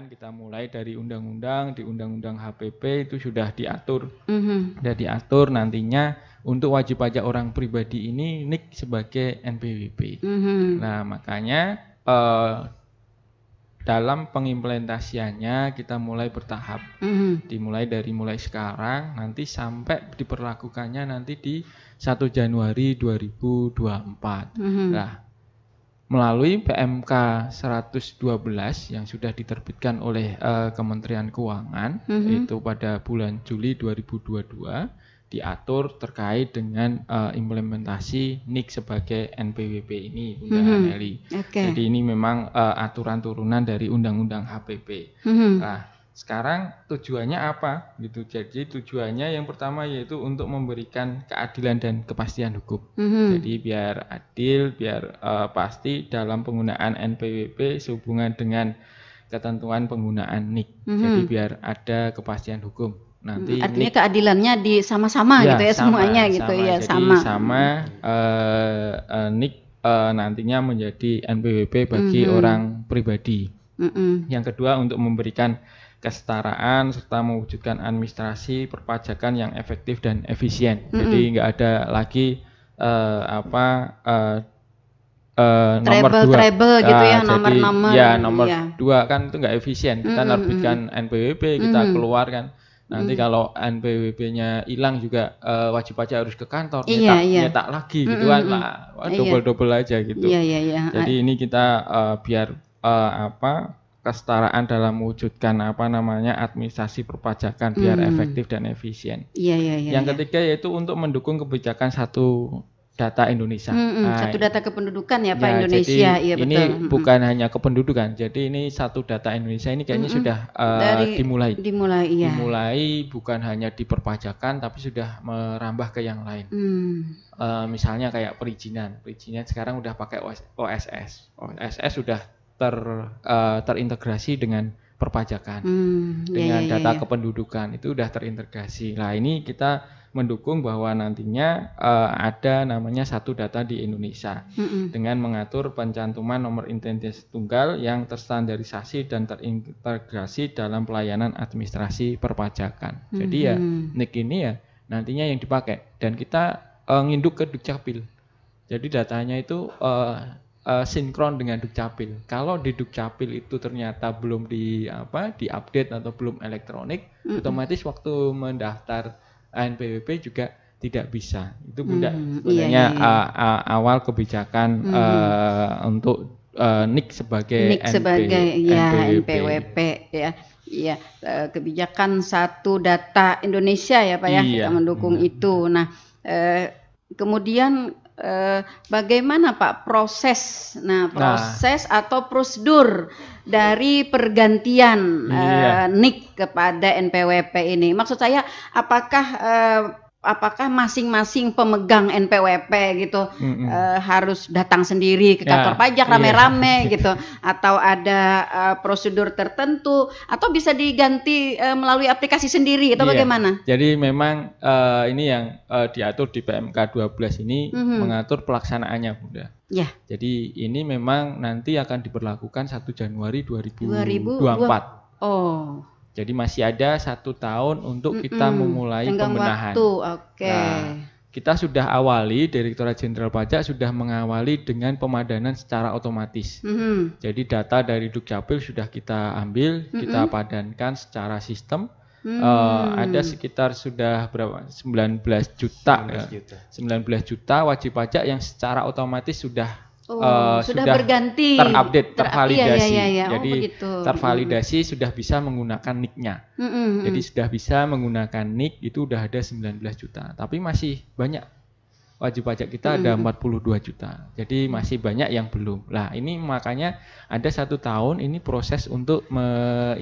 perencanaan kita mulai dari undang-undang, di undang-undang HPP itu sudah diatur. Sudah diatur nantinya untuk wajib pajak orang pribadi ini NIK sebagai NPWP. Nah, makanya dalam pengimplementasiannya kita mulai bertahap. Dimulai dari sekarang nanti sampai diperlakukannya nanti di 1 Januari 2024. Nah, melalui PMK 112 yang sudah diterbitkan oleh Kementerian Keuangan itu pada bulan Juli 2022 diatur terkait dengan implementasi NIK sebagai NPWP ini, Bunda Aneli. Jadi ini memang aturan turunan dari Undang-Undang HPP. Nah, sekarang tujuannya apa gitu. Jadi tujuannya yang pertama yaitu untuk memberikan keadilan dan kepastian hukum. Jadi biar adil, biar pasti dalam penggunaan NPWP sehubungan dengan ketentuan penggunaan NIK. Jadi biar ada kepastian hukum. Nanti artinya NIK, keadilannya di sama-sama gitu ya, semuanya gitu ya, sama NIK nantinya menjadi NPWP bagi orang pribadi. Yang kedua untuk memberikan kesetaraan serta mewujudkan administrasi perpajakan yang efektif dan efisien. Jadi nggak ada lagi nomor dua gitu ya, nomor-nomor. Ya, nomor dua kan itu nggak efisien. Kita nerbitkan NPWP, kita keluarkan. Nanti kalau NPWP-nya hilang juga wajib pajak harus ke kantor nyetak lagi gitu kan lah, double aja gitu. Jadi ini kita biar kesetaraan dalam mewujudkan administrasi perpajakan biar efektif dan efisien. Yang ketiga yaitu untuk mendukung kebijakan satu data Indonesia. Satu data kependudukan ya Pak Indonesia. Jadi ini bukan hanya kependudukan. Jadi ini satu data Indonesia ini kayaknya sudah dimulai bukan hanya di perpajakan tapi sudah merambah ke yang lain. Misalnya kayak perizinan sekarang udah pakai OSS. OSS sudah terintegrasi dengan perpajakan, dengan data kependudukan itu sudah terintegrasi. Nah ini kita mendukung bahwa nantinya ada namanya satu data di Indonesia dengan mengatur pencantuman nomor identitas tunggal yang terstandarisasi dan terintegrasi dalam pelayanan administrasi perpajakan. Jadi ya NIK ini ya nantinya yang dipakai dan kita nginduk ke Dukcapil. Jadi datanya itu sinkron dengan Dukcapil. Kalau di Dukcapil itu ternyata belum diupdate atau belum elektronik, otomatis waktu mendaftar NPWP juga tidak bisa. Itu Bunda sebenarnya awal kebijakan untuk NIK sebagai NPWP ya. Iya, kebijakan satu data Indonesia ya Pak ya, kita mendukung itu. Nah, kemudian bagaimana Pak proses atau prosedur dari pergantian NIK kepada NPWP ini? Maksud saya apakah masing-masing pemegang NPWP gitu harus datang sendiri ke kantor pajak rame-rame gitu, atau ada prosedur tertentu, atau bisa diganti melalui aplikasi sendiri atau bagaimana? Jadi memang ini yang diatur di PMK 12 ini mengatur pelaksanaannya Bunda. Jadi ini memang nanti akan diberlakukan 1 Januari 2024. Jadi masih ada 1 tahun untuk kita memulai pembenahan. Nah, kita sudah awali, Direktorat Jenderal Pajak sudah mengawali dengan pemadanan secara otomatis. Jadi data dari Dukcapil sudah kita ambil, kita padankan secara sistem. Ada sekitar sudah berapa? 19 juta wajib pajak yang secara otomatis sudah berganti, terupdate, tervalidasi. Jadi tervalidasi sudah bisa menggunakan NIK-nya. Jadi sudah bisa menggunakan NIK itu udah ada 19 juta. Tapi masih banyak wajib pajak kita ada 42 juta. Jadi masih banyak yang belum. Nah ini makanya ada 1 tahun ini proses untuk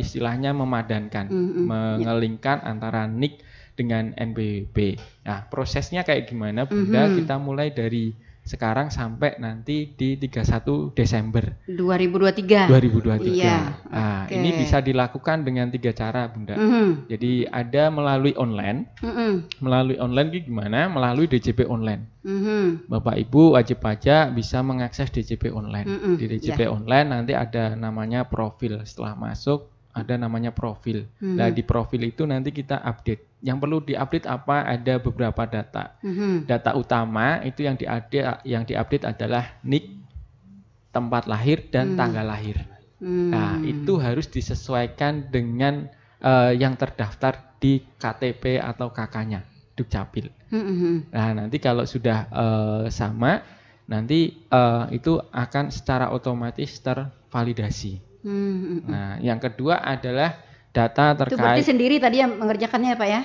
istilahnya memadankan, mengelingkan antara NIK dengan NPWP. Nah prosesnya kayak gimana Bunda? Kita mulai dari sekarang sampai nanti di 31 Desember 2023. Nah, ini bisa dilakukan dengan 3 cara, Bunda. Jadi ada melalui online. Melalui online itu gimana? Melalui DJP online. Bapak Ibu wajib pajak bisa mengakses DJP online. Di DJP online nanti ada namanya profil. Setelah masuk ada namanya profil. Nah, di profil itu nanti kita update. Yang perlu diupdate apa? Ada beberapa data. Data utama itu yang diupdate adalah NIK, tempat lahir dan tanggal lahir. Nah, itu harus disesuaikan dengan yang terdaftar di KTP atau KK-nya Dukcapil. Nah, nanti kalau sudah sama, nanti itu akan secara otomatis tervalidasi. Nah, yang kedua adalah data terkait. Itu berarti sendiri tadi yang mengerjakannya, Pak ya?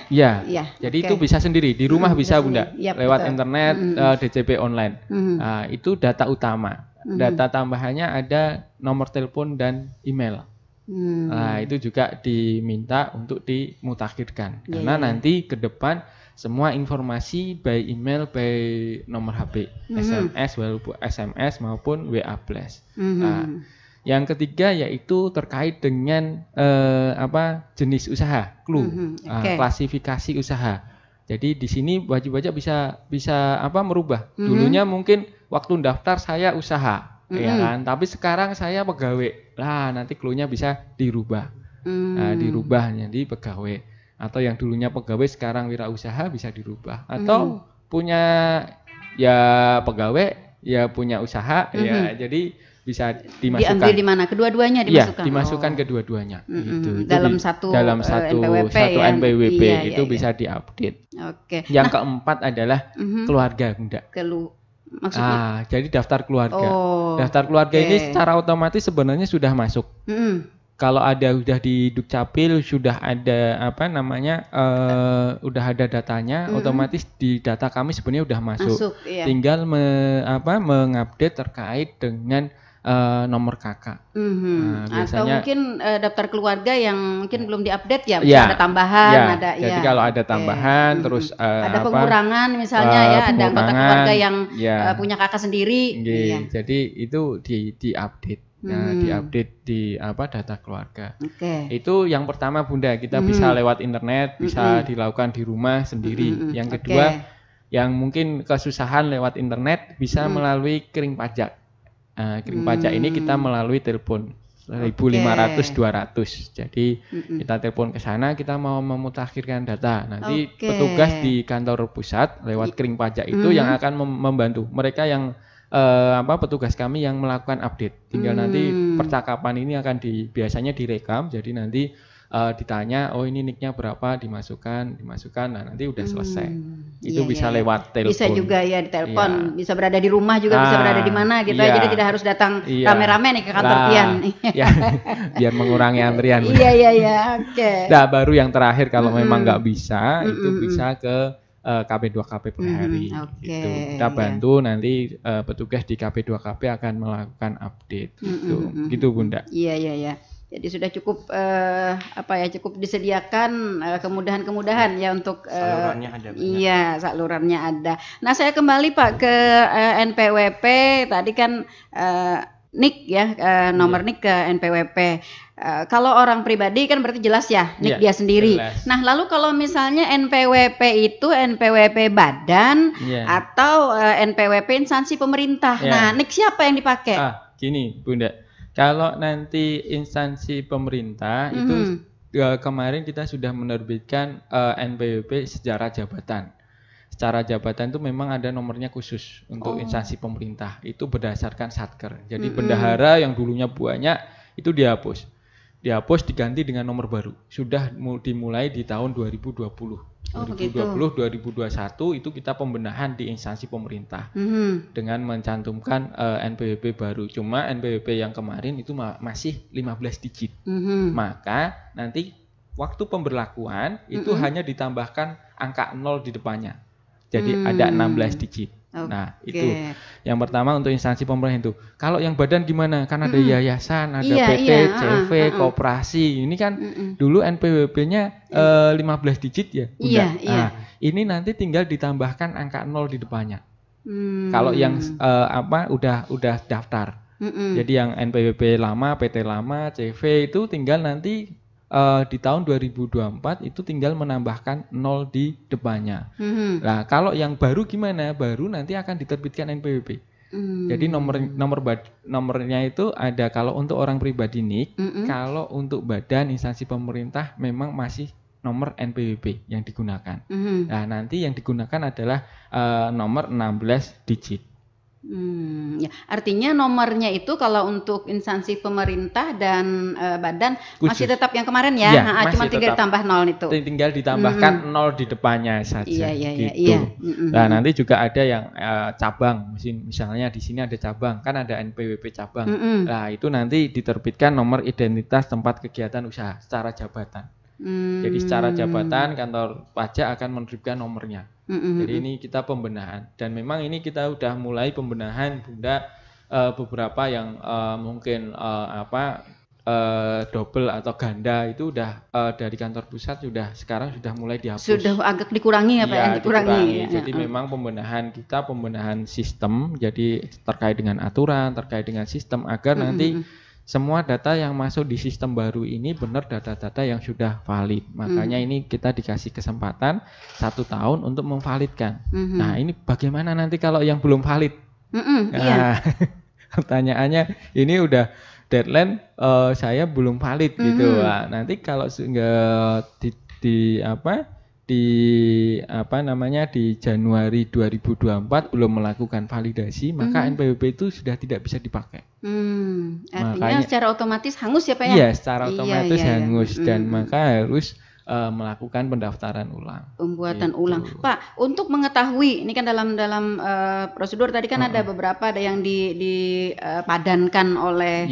Iya. Jadi itu bisa sendiri di rumah bisa Bunda, lewat internet, DCP online. Nah, itu data utama. Data tambahannya ada nomor telepon dan email. Nah, itu juga diminta untuk dimutakhirkan karena nanti ke depan semua informasi by email, by nomor HP, SMS maupun WA Plus. Nah, yang ketiga yaitu terkait dengan jenis usaha, klasifikasi usaha. Jadi di sini wajib pajak bisa merubah. Dulunya mungkin waktu daftar saya usaha, ya kan. Tapi sekarang saya pegawai. Lah, nanti clue-nya bisa dirubah. Nah, dirubah jadi pegawai. Atau yang dulunya pegawai sekarang wirausaha bisa dirubah. Atau punya ya pegawai, ya punya usaha, ya jadi bisa dimasukkan. Diambil di mana? Kedua-duanya dimasukkan. Iya, dimasukkan kedua-duanya. Gitu. Dalam satu NPWP, NPWP itu bisa diupdate. Oke. Yang keempat adalah keluarga, Bunda. Maksudnya? Jadi daftar keluarga. Daftar keluarga ini secara otomatis sebenarnya sudah masuk. Kalau udah di Dukcapil sudah ada udah ada datanya, otomatis di data kami sebenarnya udah masuk. Tinggal mengupdate terkait dengan nomor kakak. Biasanya, atau mungkin daftar keluarga yang mungkin belum diupdate ya, ada tambahan, Jadi kalau ada tambahan, terus ada pengurangan misalnya ada anggota keluarga yang punya kakak sendiri. Jadi itu diupdate. Diupdate di data keluarga. Itu yang pertama Bunda, kita bisa lewat internet, bisa dilakukan di rumah sendiri. Yang kedua, yang mungkin kesusahan lewat internet bisa melalui kering pajak. Kering pajak ini kita melalui telepon 1.500-200. Jadi kita telepon ke sana, kita mau memutakhirkan data. Nanti petugas di kantor pusat lewat kering pajak itu yang akan membantu. Mereka yang petugas kami yang melakukan update. Tinggal nanti percakapan ini akan biasanya direkam. Jadi nanti ditanya, oh ini nicknya berapa, dimasukkan. Nah nanti udah selesai. Itu bisa lewat telepon. Bisa juga ya di telepon, bisa berada di rumah juga, bisa berada di mana gitu. Jadi tidak harus datang rame-rame nih ke kantor Pian. Biar mengurangi antrian. Iya. Nah, baru yang terakhir kalau memang nggak bisa, itu bisa ke KP2KP per hari. Gitu. Kita bantu nanti petugas di KP2KP akan melakukan update. Gitu Bunda. Iya. Jadi sudah cukup cukup disediakan kemudahan-kemudahan ya untuk salurannya ada. Iya, salurannya ada. Nah, saya kembali Pak ke NPWP tadi kan NIK ya, nomor NIK ke NPWP. Kalau orang pribadi kan berarti jelas ya NIK dia sendiri. Jelas. Nah, lalu kalau misalnya NPWP itu NPWP badan atau NPWP instansi pemerintah. Nah, NIK siapa yang dipakai? Gini Bunda. Kalau nanti instansi pemerintah itu kemarin kita sudah menerbitkan NPWP secara jabatan. Secara jabatan itu memang ada nomornya khusus untuk instansi pemerintah. Itu berdasarkan Satker. Jadi bendahara yang dulunya banyak itu dihapus. Diganti dengan nomor baru. Sudah dimulai di tahun 2020. 2020-2021 itu kita pembenahan di instansi pemerintah dengan mencantumkan NPWP baru. Cuma NPWP yang kemarin itu masih 15 digit. Maka nanti waktu pemberlakuan itu hanya ditambahkan angka 0 di depannya. Jadi ada 16 digit. Nah, itu yang pertama untuk instansi pemerintah itu. Kalau yang badan gimana? Kan ada yayasan, ada PT, CV, koperasi. Ini kan dulu NPWP-nya 15 digit ya. Nah, ini nanti tinggal ditambahkan angka 0 di depannya. Kalau yang udah daftar. Jadi yang NPWP lama, PT lama, CV itu tinggal nanti di tahun 2024 itu tinggal menambahkan 0 di depannya. Nah, kalau yang baru gimana? Baru nanti akan diterbitkan NPWP. Jadi nomornya itu ada kalau untuk orang pribadi NIK, kalau untuk badan instansi pemerintah memang masih nomor NPWP yang digunakan. Nah, nanti yang digunakan adalah nomor 16 digit. Ya. Artinya nomornya itu kalau untuk instansi pemerintah dan badan khusus masih tetap yang kemarin ya, cuma tinggal ditambah 0 itu. Tinggal ditambahkan 0 di depannya saja. Gitu. Nah, nanti juga ada yang cabang, misalnya di sini ada cabang, kan ada NPWP cabang. Nah, itu nanti diterbitkan nomor identitas tempat kegiatan usaha secara jabatan. Jadi secara jabatan kantor pajak akan menerbitkan nomornya. Jadi ini kita pembenahan dan memang ini kita udah mulai pembenahan Bunda, beberapa yang mungkin double atau ganda itu udah dari kantor pusat sekarang sudah mulai dihapus. Sudah agak dikurangi ya Pak, dikurangi. Jadi memang pembenahan sistem, jadi terkait dengan aturan, terkait dengan sistem agar nanti semua data yang masuk di sistem baru ini benar data-data yang sudah valid. Makanya ini kita dikasih kesempatan 1 tahun untuk memvalidkan. Nah, ini bagaimana nanti kalau yang belum valid? Nah, pertanyaannya ini udah deadline, saya belum valid gitu. Nah, nanti kalau di Januari 2024 belum melakukan validasi, maka NPWP itu sudah tidak bisa dipakai. Artinya makanya, secara otomatis hangus ya Pak ya? Iya, secara otomatis hangus dan maka harus melakukan pendaftaran ulang. Pembuatan ulang. Pak, untuk mengetahui ini kan dalam prosedur tadi kan ada beberapa, ada yang dipadankan oleh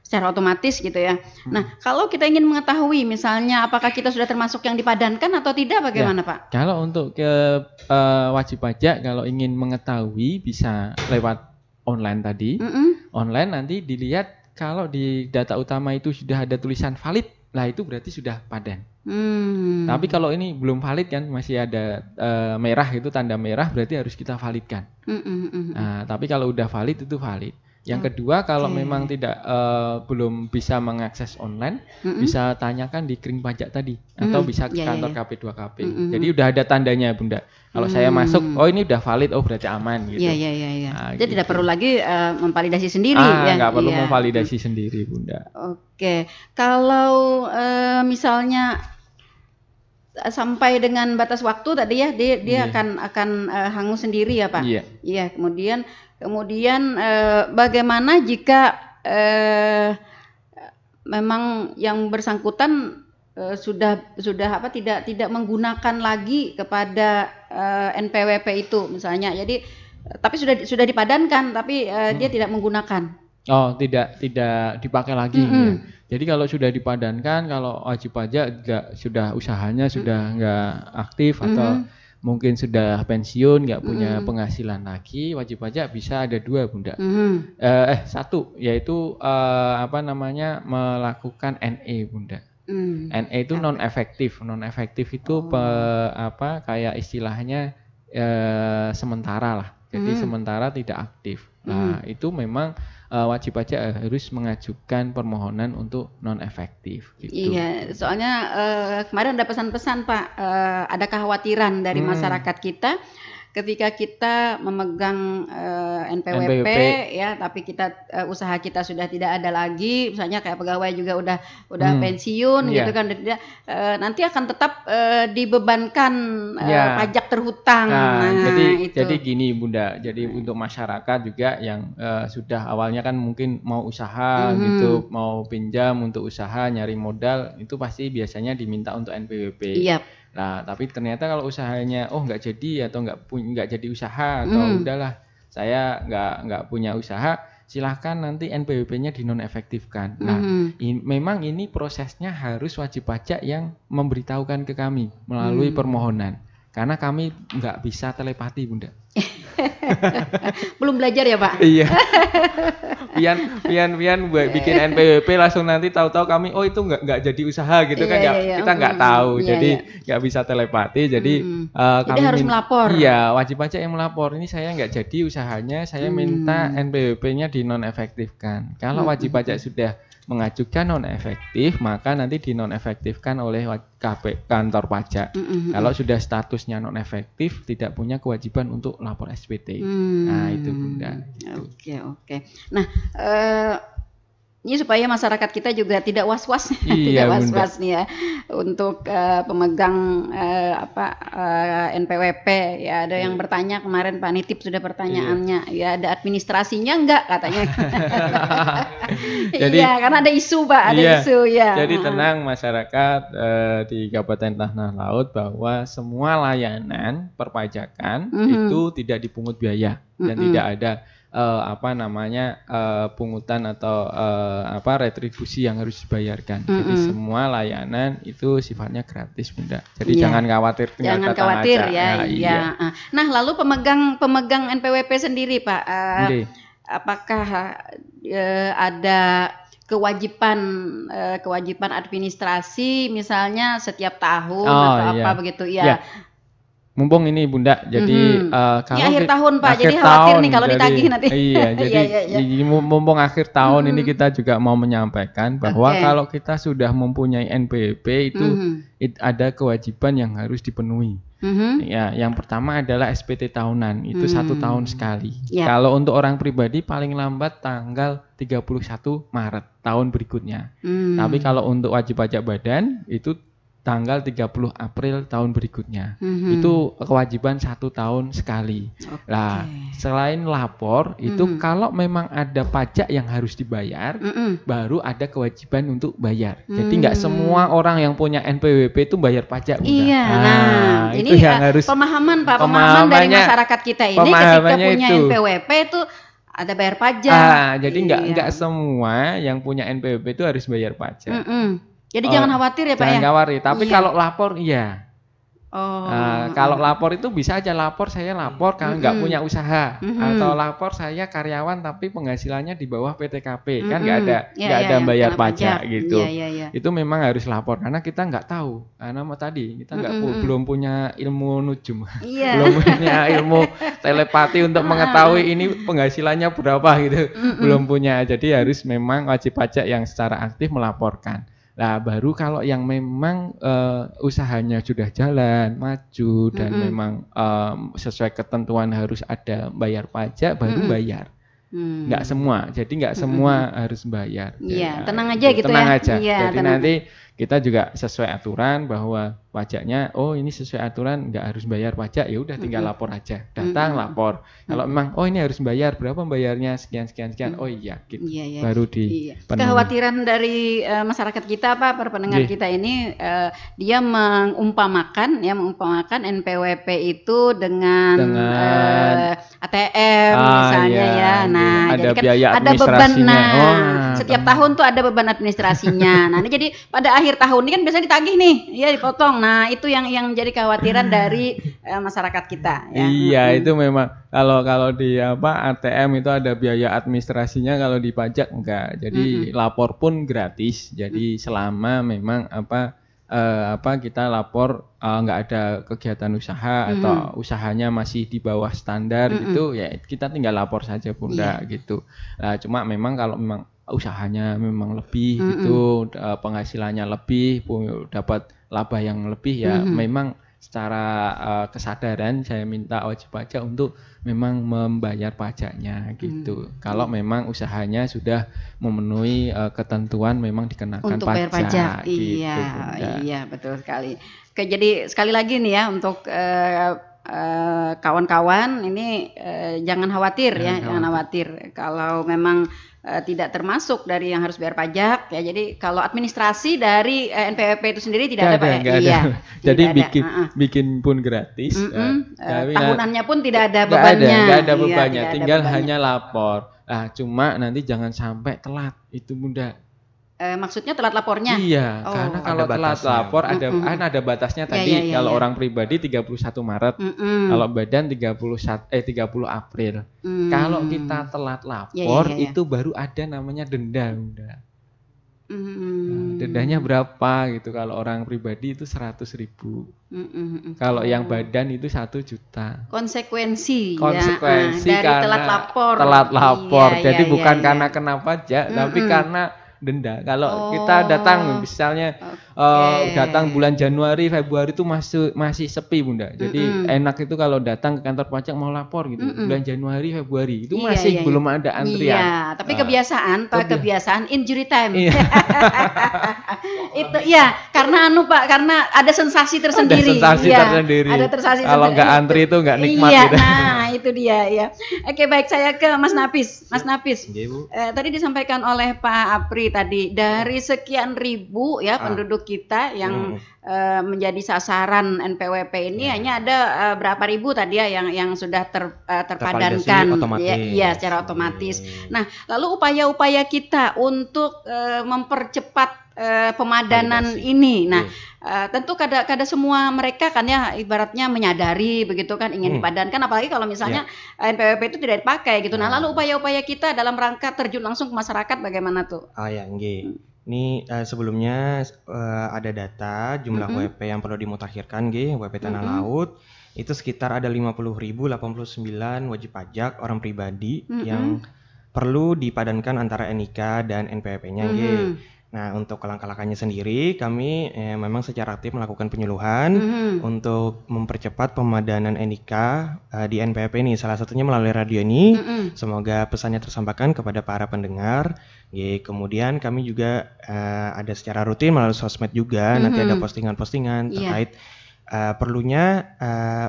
secara otomatis gitu ya. Nah, kalau kita ingin mengetahui misalnya apakah kita sudah termasuk yang dipadankan atau tidak, bagaimana Pak? Kalau untuk wajib pajak, kalau ingin mengetahui bisa lewat online tadi. Online nanti dilihat kalau di data utama itu sudah ada tulisan valid, lah itu berarti sudah padan. Tapi kalau ini belum valid kan, masih ada merah, itu tanda merah, berarti harus kita validkan. Nah, tapi kalau udah valid itu valid. Yang kedua, kalau memang belum bisa mengakses online, bisa tanyakan di Kring Pajak tadi, atau bisa ke kantor KP2KP. Jadi udah ada tandanya Bunda. Kalau saya masuk, oh ini udah valid, oh berarti aman gitu. Nah, jadi tidak perlu lagi memvalidasi sendiri ya. Nggak perlu memvalidasi sendiri Bunda. Oke, kalau misalnya sampai dengan batas waktu tadi ya, dia akan hangus sendiri ya Pak. Iya. Kemudian bagaimana jika memang yang bersangkutan sudah tidak menggunakan lagi kepada NPWP itu misalnya. Jadi tapi sudah dipadankan tapi dia tidak menggunakan. Oh, tidak dipakai lagi ya. Jadi kalau sudah dipadankan, kalau wajib pajak sudah usahanya sudah nggak aktif atau mungkin sudah pensiun, nggak punya penghasilan lagi, wajib pajak bisa ada 2 Bunda. 1 yaitu melakukan NE Bunda. NE itu non efektif itu kayak istilahnya sementara lah. Jadi sementara tidak aktif. Nah, itu memang wajib pajak harus mengajukan permohonan untuk non efektif gitu. Iya, soalnya kemarin ada pesan-pesan Pak, ada kekhawatiran dari masyarakat kita ketika kita memegang NPWP ya, tapi usaha kita sudah tidak ada lagi, misalnya kayak pegawai juga udah pensiun gitu kan, nanti akan tetap dibebankan pajak terhutang. Jadi gini Bunda, jadi untuk masyarakat juga yang sudah awalnya kan mungkin mau usaha gitu, mau pinjam untuk usaha nyari modal, itu pasti biasanya diminta untuk NPWP. Nah, tapi ternyata kalau usahanya nggak jadi atau nggak jadi usaha atau udahlah saya nggak punya usaha, silahkan nanti NPWP-nya dinonefektifkan. Nah, memang ini prosesnya harus wajib pajak yang memberitahukan ke kami melalui permohonan, karena kami nggak bisa telepati Bunda. Belum belajar ya Pak? Iya. Pian bikin NPWP langsung nanti tahu-tahu kami itu nggak jadi usaha gitu kan ya, kita nggak tahu, jadi nggak bisa telepati, jadi kami harus melapor. Iya, wajib pajak yang melapor, ini saya nggak jadi usahanya, saya minta NPWP-nya dinonefektifkan. Kalau wajib pajak sudah mengajukan non efektif, maka nanti dinonefektifkan oleh kantor pajak. Kalau sudah statusnya non efektif, tidak punya kewajiban untuk lapor SPT. Nah, itu Bunda. Gitu. Oke. Nah, ini supaya masyarakat kita juga tidak was-was, tidak was-was nih ya untuk pemegang NPWP ya. Ada yang bertanya kemarin, Pak Nitip sudah pertanyaannya, ya ada administrasinya enggak katanya. Jadi, iya, karena ada isu Pak, ada isu ya. Jadi tenang masyarakat di Kabupaten Tanah Laut bahwa semua layanan perpajakan itu tidak dipungut biaya dan tidak ada pungutan atau retribusi yang harus dibayarkan. Jadi semua layanan itu sifatnya gratis Bunda. Jadi jangan khawatir, tinggal datang aja. Ya. Iya. Nah, lalu pemegang NPWP sendiri Pak, apakah ada kewajiban administrasi misalnya setiap tahun apa begitu ya? Mumpung ini Bunda, jadi kalau akhir tahun Pak, jadi khawatir nih kalau ditagih nanti. Iya, jadi mumpung akhir tahun ini kita juga mau menyampaikan bahwa kalau kita sudah mempunyai NPWP itu ada kewajiban yang harus dipenuhi. Ya, yang pertama adalah SPT tahunan, itu 1 tahun sekali. Kalau untuk orang pribadi paling lambat tanggal 31 Maret tahun berikutnya. Tapi kalau untuk wajib pajak badan itu tanggal 30 April tahun berikutnya. Itu kewajiban 1 tahun sekali. Nah, selain lapor itu kalau memang ada pajak yang harus dibayar, baru ada kewajiban untuk bayar. Jadi nggak semua orang yang punya NPWP itu bayar pajak. Iya. Nah, ini yang harus pemahaman Pak, pemahaman dari masyarakat kita ini ketika punya NPWP itu ada bayar pajak. Jadi nggak semua yang punya NPWP itu harus bayar pajak. Jadi jangan khawatir ya Pak ya? Jangan khawatir, tapi kalau lapor iya. Kalau lapor itu bisa aja lapor, saya lapor kalau nggak punya usaha. Atau lapor saya karyawan tapi penghasilannya di bawah PTKP. Kan nggak ada bayar pajak gitu. Itu memang harus lapor karena kita nggak tahu. Karena tadi kita belum punya ilmu nujum. Belum punya ilmu telepati untuk mengetahui ini penghasilannya berapa gitu. Belum punya, jadi harus memang wajib pajak yang secara aktif melaporkan. Nah, baru kalau yang memang usahanya sudah jalan, maju dan memang sesuai ketentuan harus ada bayar pajak, baru bayar. Nggak semua, jadi nggak semua harus bayar. Iya, tenang aja gitu tenang ya. Aja. Iya, jadi nanti kita juga sesuai aturan bahwa pajaknya, ini sesuai aturan nggak harus bayar pajak, ya udah tinggal lapor aja, datang lapor. Kalau memang ini harus bayar, berapa bayarnya, sekian, oh iya, gitu. Baru dipenuhi. Kekhawatiran dari masyarakat kita Pak, para pendengar kita ini, dia mengumpamakan NPWP itu dengan ATM misalnya ya. Nah, ada jadi biaya ada beban. Setiap tahun tuh ada beban administrasinya. Nah, ini jadi pada akhir tahun ini kan biasanya ditagih nih, ya dipotong. Nah, itu yang jadi kekhawatiran dari masyarakat kita. Ya. Iya, itu memang kalau di ATM itu ada biaya administrasinya, kalau di pajak enggak. Jadi lapor pun gratis. Jadi selama memang kita lapor nggak ada kegiatan usaha atau usahanya masih di bawah standar gitu, ya kita tinggal lapor saja Bunda gitu. Nah, cuma memang kalau memang usahanya memang lebih gitu, penghasilannya lebih, dapat laba yang lebih ya memang secara kesadaran saya minta wajib pajak untuk memang membayar pajaknya gitu. Kalau memang usahanya sudah memenuhi ketentuan memang dikenakan untuk pajak. Bayar pajak. Gitu, iya betul sekali. Oke, jadi sekali lagi nih ya untuk kawan-kawan ini jangan khawatir jangan khawatir kalau memang tidak termasuk dari yang harus bayar pajak ya. Jadi kalau administrasi dari NPWP itu sendiri tidak ada Pak ya. Iya. Jadi bikin pun gratis. Tahunannya pun tidak ada bebannya. Nggak ada bebannya, tinggal hanya lapor. Nah, cuma nanti jangan sampai telat, itu Bunda. Maksudnya telat lapornya? Iya, karena kalau telat lapor ada batasnya tadi. Kalau orang pribadi 31 Maret, kalau badan 30 April. Kalau kita telat lapor itu baru ada namanya denda, Bunda. Dendanya berapa gitu? Kalau orang pribadi itu 100.000. Kalau yang badan itu 1 juta. Konsekuensi dari telat lapor. Jadi bukan karena kena pajak, tapi karena denda. Kalau kita datang misalnya datang bulan Januari, Februari itu masih sepi Bunda. Jadi enak itu kalau datang ke kantor pajak mau lapor gitu. Bulan Januari, Februari itu masih belum ada antrian. Iya, tapi kebiasaan injury time. Itu ya, karena Pak, karena ada sensasi tersendiri. Ada sensasi kalau nggak antri itu nggak nikmat gitu. Nah, itu dia ya. Oke, baik, saya ke Mas Nafis. Mas Nafis. Tadi disampaikan oleh Pak Apri tadi dari sekian ribu ya penduduk kita yang menjadi sasaran NPWP ini hanya ada berapa ribu tadi ya yang sudah terpadankan ya secara otomatis. Nah, lalu upaya-upaya kita untuk mempercepat pemadanan ini. Nah, tentu kada semua mereka kan ya ibaratnya menyadari begitu kan ingin dipadankan, apalagi kalau misalnya NPWP itu tidak dipakai gitu. Nah, lalu upaya-upaya kita dalam rangka terjun langsung ke masyarakat bagaimana tuh? Ini sebelumnya ada data jumlah WP yang perlu dimutakhirkan WP tanah laut itu sekitar ada 50.089 wajib pajak orang pribadi yang perlu dipadankan antara NIK dan NPWP-nya Nah, untuk langkah-langkahnya sendiri, kami memang secara aktif melakukan penyuluhan untuk mempercepat pemadanan NIK di NPWP ini. Salah satunya melalui radio ini. Semoga pesannya tersampaikan kepada para pendengar. Kemudian kami juga ada secara rutin melalui sosmed juga. Nanti ada postingan-postingan terkait perlunya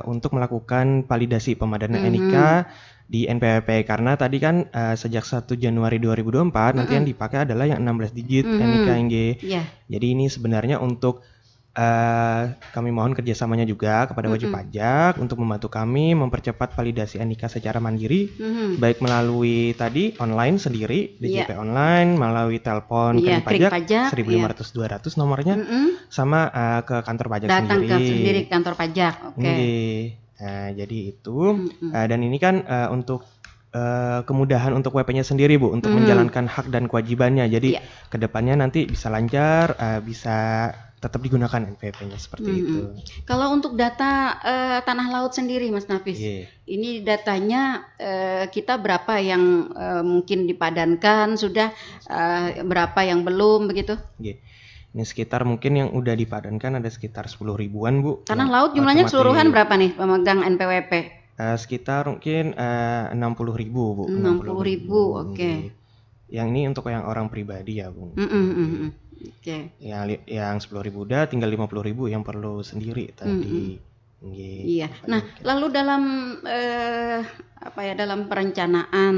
untuk melakukan validasi pemadanan NIK di NPWP karena tadi kan sejak 1 Januari 2024 nanti yang dipakai adalah yang 16 digit NIK Jadi ini sebenarnya untuk kami mohon kerjasamanya juga kepada wajib pajak untuk membantu kami mempercepat validasi NIK secara mandiri baik melalui tadi online sendiri DJP online melalui telepon klik pajak 1.500-200 nomornya sama ke kantor pajak datang sendiri. Datang ke sendiri kantor pajak. Nah, jadi itu dan ini kan untuk kemudahan untuk WP-nya sendiri Bu untuk menjalankan hak dan kewajibannya. Jadi kedepannya nanti bisa lancar, bisa tetap digunakan NPWP-nya seperti itu. Kalau untuk data tanah laut sendiri, Mas Nafis, ini datanya kita berapa yang mungkin dipadankan sudah, berapa yang belum begitu? Ini sekitar mungkin yang udah dipadankan ada sekitar 10 ribuan Bu. Tanah laut jumlahnya keseluruhan berapa nih pemegang NPWP? Sekitar mungkin 60.000 Bu. 60.000, oke. Yang ini untuk yang orang pribadi ya Bu. Yang 10.000 udah, tinggal 50.000 yang perlu sendiri tadi. Iya. Nah, lalu dalam dalam perencanaan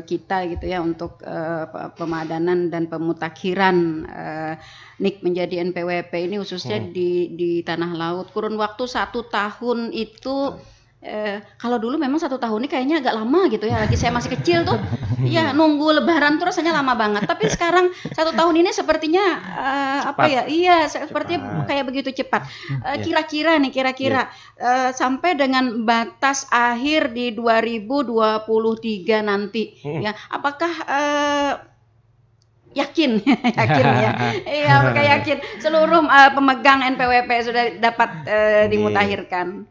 kita gitu ya untuk pemadanan dan pemutakhiran NIK menjadi NPWP ini khususnya di tanah laut kurun waktu 1 tahun itu kalau dulu memang 1 tahun ini kayaknya agak lama gitu ya, lagi saya masih kecil tuh ya nunggu lebaran tuh rasanya lama banget, tapi sekarang 1 tahun ini sepertinya sepertinya kayak begitu cepat. Kira-kira sampai dengan batas akhir di 2023 nanti ya, apakah yakin ya. Iya, mereka yakin seluruh pemegang NPWP sudah dapat dimutakhirkan.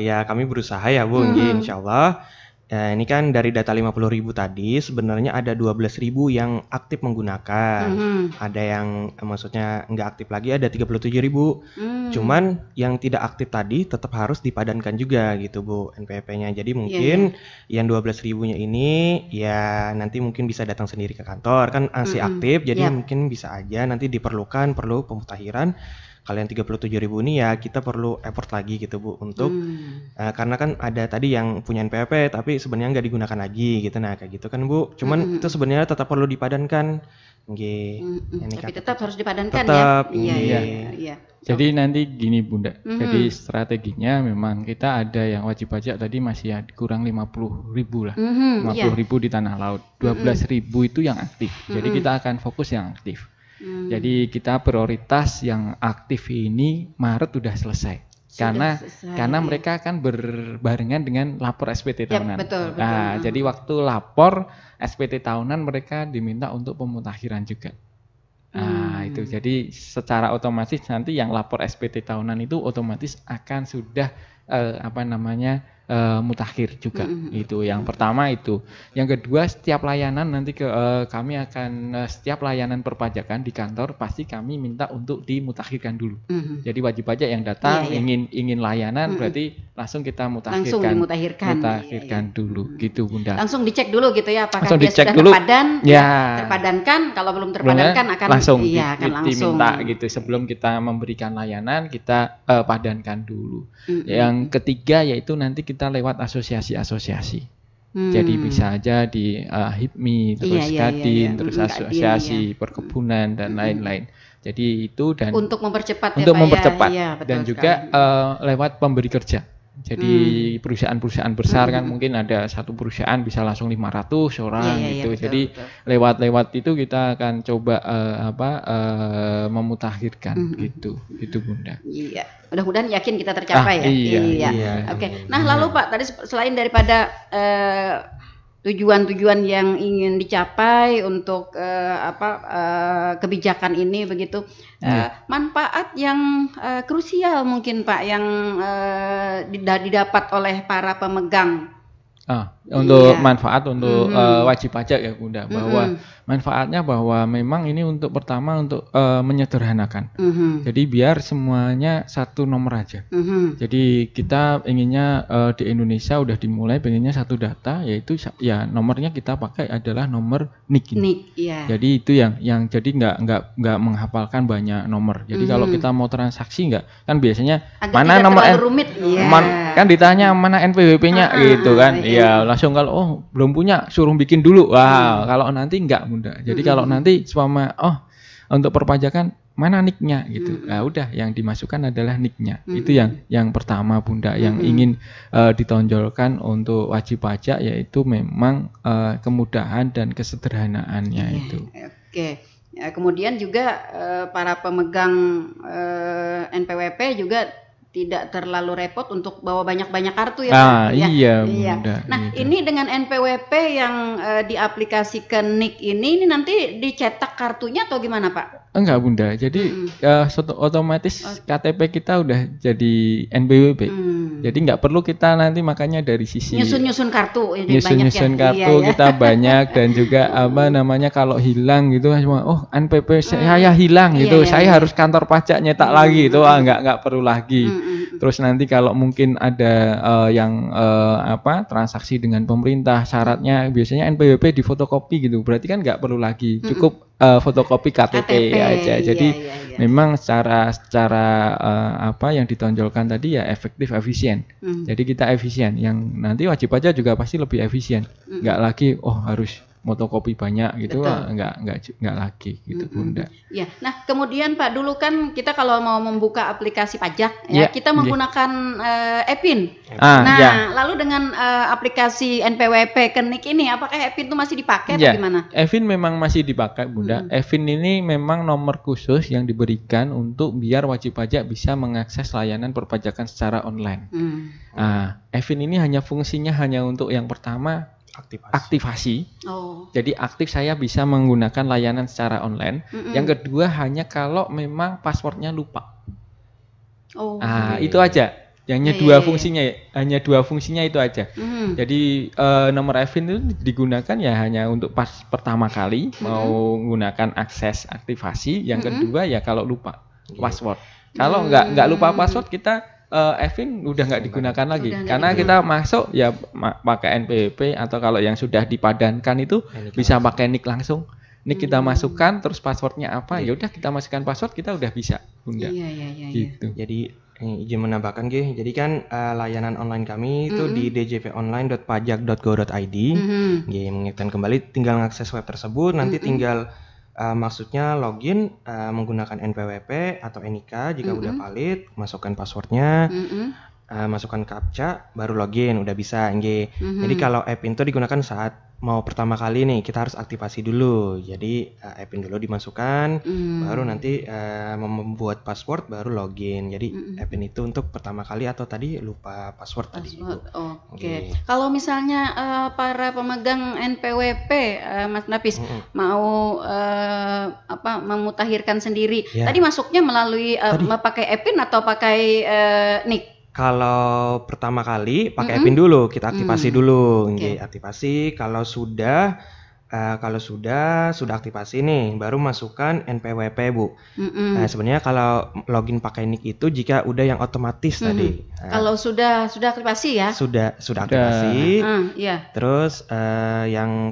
Ya kami berusaha ya Bu, insyaallah. Ini kan dari data 50.000 tadi sebenarnya ada 12.000 yang aktif menggunakan. Ada yang maksudnya nggak aktif lagi ada 37.000. Cuman yang tidak aktif tadi tetap harus dipadankan juga gitu Bu NPWP-nya. Jadi mungkin yang 12.000-nya ini ya nanti mungkin bisa datang sendiri ke kantor kan masih aktif. Jadi mungkin bisa aja nanti perlu pemutakhiran. Kalau yang 37.000 ini ya kita perlu effort lagi gitu Bu untuk karena kan ada tadi yang punya NPWP tapi sebenarnya nggak digunakan lagi gitu, nah kayak gitu kan Bu. Cuman itu sebenarnya tetap perlu dipadankan. Tapi tetap harus dipadankan ya. Jadi nanti gini Bunda. Jadi strateginya memang kita ada yang wajib pajak tadi masih kurang 50.000 lah. 50.000 di tanah laut. 12.000 itu yang aktif. Jadi kita akan fokus yang aktif. Jadi kita prioritas yang aktif ini Maret udah selesai. Karena mereka akan berbarengan dengan lapor SPT tahunan. Betul. Jadi waktu lapor SPT tahunan mereka diminta untuk pemutakhiran juga. Itu jadi secara otomatis nanti yang lapor SPT tahunan itu otomatis akan sudah mutakhir juga. Itu yang pertama itu. Yang kedua, setiap layanan nanti kami akan setiap layanan perpajakan di kantor pasti kami minta untuk dimutakhirkan dulu. Jadi wajib pajak yang datang ingin layanan berarti langsung kita mutakhirkan dulu gitu Bunda. Langsung dicek dulu gitu ya apakah langsung dia sudah terpadankan, kalau belum terpadankan akan langsung langsung diminta gitu sebelum kita memberikan layanan kita padankan dulu. Yang ketiga yaitu nanti kita lewat asosiasi-asosiasi. Jadi bisa aja di HIPMI, terus Kadin, terus asosiasi perkebunan dan lain-lain. Jadi itu dan untuk mempercepat dan juga lewat pemberi kerja. Jadi perusahaan-perusahaan besar kan mungkin ada satu perusahaan bisa langsung 500 orang gitu. Jadi lewat itu kita akan coba memutakhirkan gitu Bunda. Iya. Mudah-mudahan yakin kita tercapai ya. Oke. Nah, lalu Pak, tadi selain daripada tujuan-tujuan yang ingin dicapai untuk kebijakan ini begitu, manfaat yang krusial mungkin Pak yang didapat oleh para pemegang. Untuk manfaat untuk wajib pajak ya Bunda, bahwa manfaatnya bahwa memang ini untuk pertama untuk menyederhanakan. Jadi biar semuanya satu nomor aja. Jadi kita inginnya di Indonesia udah dimulai pengennya satu data, yaitu ya nomornya kita pakai adalah nomor NIK ini. Jadi itu yang jadi nggak menghafalkan banyak nomor. Jadi kalau kita mau transaksi kan biasanya mana nomor rumit, kan ditanya mana NPWP-nya gitu kan. Ya langsung kalau belum punya suruh bikin dulu. Kalau nanti enggak Bunda. Jadi kalau nanti untuk perpajakan mana NIK-nya gitu. Nah udah yang dimasukkan adalah NIK-nya. Itu yang pertama Bunda yang ingin ditonjolkan untuk wajib pajak, yaitu memang kemudahan dan kesederhanaannya itu. Oke. Ya, kemudian juga para pemegang NPWP juga tidak terlalu repot untuk bawa banyak-banyak kartu ya Pak? Iya. Bunda, nah gitu. Ini dengan NPWP yang diaplikasikan NIK ini nanti dicetak kartunya atau gimana Pak? Enggak Bunda, jadi otomatis KTP kita udah jadi NPWP. Jadi nggak perlu kita nanti makanya dari sisi nyusun kartu, nyusun kartu kita banyak dan juga kalau hilang gitu cuma NPWP saya hilang gitu, saya harus kantor pajak nyetak lagi itu nggak perlu lagi. Terus nanti kalau mungkin ada yang transaksi dengan pemerintah syaratnya biasanya NPWP di fotokopi gitu, berarti kan nggak perlu lagi, cukup fotokopi KTP aja. Jadi memang secara yang ditonjolkan tadi ya efektif, efisien. Jadi kita efisien, yang nanti wajib pajak juga pasti lebih efisien. Nggak lagi harus fotokopi banyak gitu, nggak lagi gitu Bunda. Ya, nah kemudian Pak, dulu kan kita kalau mau membuka aplikasi pajak kita menggunakan EPIN. Lalu dengan aplikasi NPWP ke NIK ini, apakah EPIN itu masih dipakai atau gimana? EPIN memang masih dipakai Bunda. EPIN ini memang nomor khusus yang diberikan untuk biar wajib pajak bisa mengakses layanan perpajakan secara online. EPIN ini fungsinya hanya untuk yang pertama aktivasi. Jadi aktif saya bisa menggunakan layanan secara online. Yang kedua hanya kalau memang passwordnya lupa. Itu aja. Hanya dua fungsinya itu aja. Jadi nomor EPIN itu digunakan ya hanya untuk pas pertama kali mau menggunakan akses aktivasi. Yang kedua ya kalau lupa password. Kalau nggak lupa password kita EPIN udah nggak digunakan lagi karena kita masuk ya pakai NPWP, atau kalau yang sudah dipadankan itu bisa pakai NIK langsung. NIK kita masukkan terus passwordnya apa, ya udah kita masukkan password, kita udah bisa Bunda. Gitu. Jadi izin menambahkan jadi kan layanan online kami itu di djponline.pajak.go.id. Mengingatkan kembali, tinggal mengakses web tersebut, nanti tinggal maksudnya login menggunakan NPWP atau NIK jika udah valid, masukkan passwordnya, masukkan captcha, baru login, udah bisa. Jadi kalau EPIN itu digunakan saat mau pertama kali nih, kita harus aktivasi dulu. Jadi EPIN dulu dimasukkan, baru nanti membuat password, baru login. Jadi EPIN itu untuk pertama kali atau tadi lupa password tadi. Oke. Kalau misalnya para pemegang NPWP, Mas Nafis mau memutakhirkan sendiri, tadi masuknya melalui pakai EPIN atau pakai NIK? Kalau pertama kali pakai e-PIN dulu, kita aktifasi dulu, aktivasi. Kalau sudah aktivasi nih, baru masukkan NPWP Bu. Sebenarnya kalau login pakai NIK itu jika udah yang otomatis tadi. Kalau sudah aktivasi ya? Sudah aktivasi. Terus